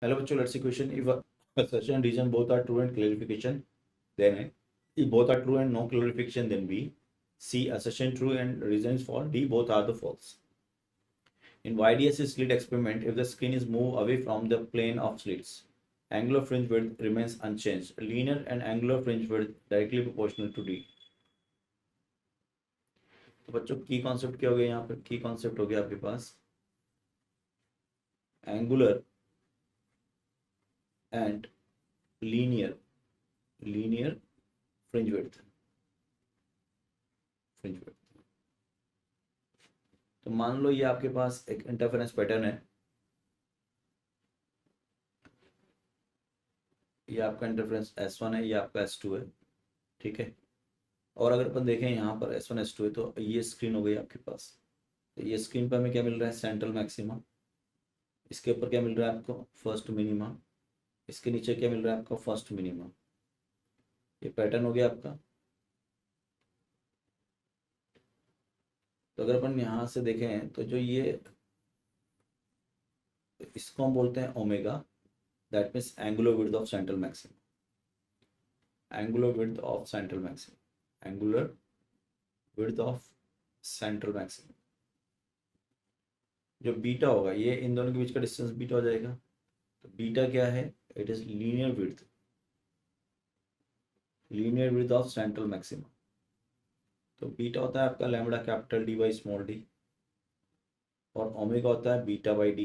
Hello bachcho, let's see question. If assertion and reason both are true and clarification, then A. If both are true and no clarification, then B. C. Assertion true and reason is false. D. Both are the false. In YDS slit experiment, if the screen is moved away from the plane of slits, angular fringe width remains unchanged. Linear and angular fringe width directly proportional to D. तो बच्चों की concept क्या हो गया यहाँ पर? की concept हो गया आपके पास angular and linear linear fringe width fringe width. तो मान लो ये आपके पास एक इंटरफेरेंस पैटर्न है, ये आपका इंटरफेरेंस S1 है, ये आपका S2 है, ठीक है। और अगर अपन देखें यहाँ पर S1 S2 है तो ये स्क्रीन हो गई आपके पास। तो ये स्क्रीन पर हमें क्या मिल रहा है? Central maxima. इसके ऊपर क्या मिल रहा है आपको? First minima. इसके नीचे क्या मिल रहा है आपको? First minima. ये पैटर्न हो गया आपका। तो अगर अपन यहाँ से देखें तो जो ये इसको हम बोलते हैं omega, that means angular width of central maxima. Angular width of central maxima, angular width of central maxima. जो बीटा होगा, ये इन दोनों के बीच का डिस्टेंस बीटा हो जाएगा। तो बीटा क्या है? It is linear width of central maxima. तो बीटा होता है आपका lambda capital D by small D, और ओमेगा होता है beta by D,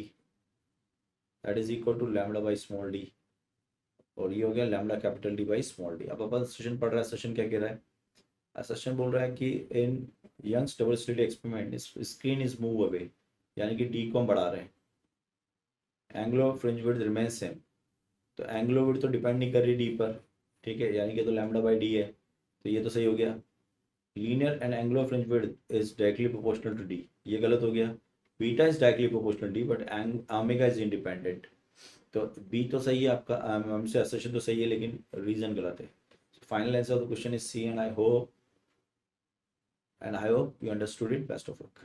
that is equal to lambda by small D. और ये हो गया lambda capital D by small D. अब अपन सेशन पढ़ रहा है, सेशन क्या कह रहा है? सेशन बोल रहा है कि in Young's double slit experiment screen is move away, यानी कि डी को हम बढ़ा रहे हैं, angular fringe width remain same. तो एंगुलर विड्थ तो डिपेंड नहीं कर रही डी पर, ठीक है, यानी कि तो लैम्बडा बाई डी है, तो ये तो सही हो गया। Linear and angular fringe width is directly proportional to D, ये गलत हो गया। Beta is directly proportional D but omega is independent. तो बी तो सही है आपका, हमसे असर्शन तो सही है, लेकिन रीजन गलत है। Final answer of the question is C, and I hope you understood it. Best of luck.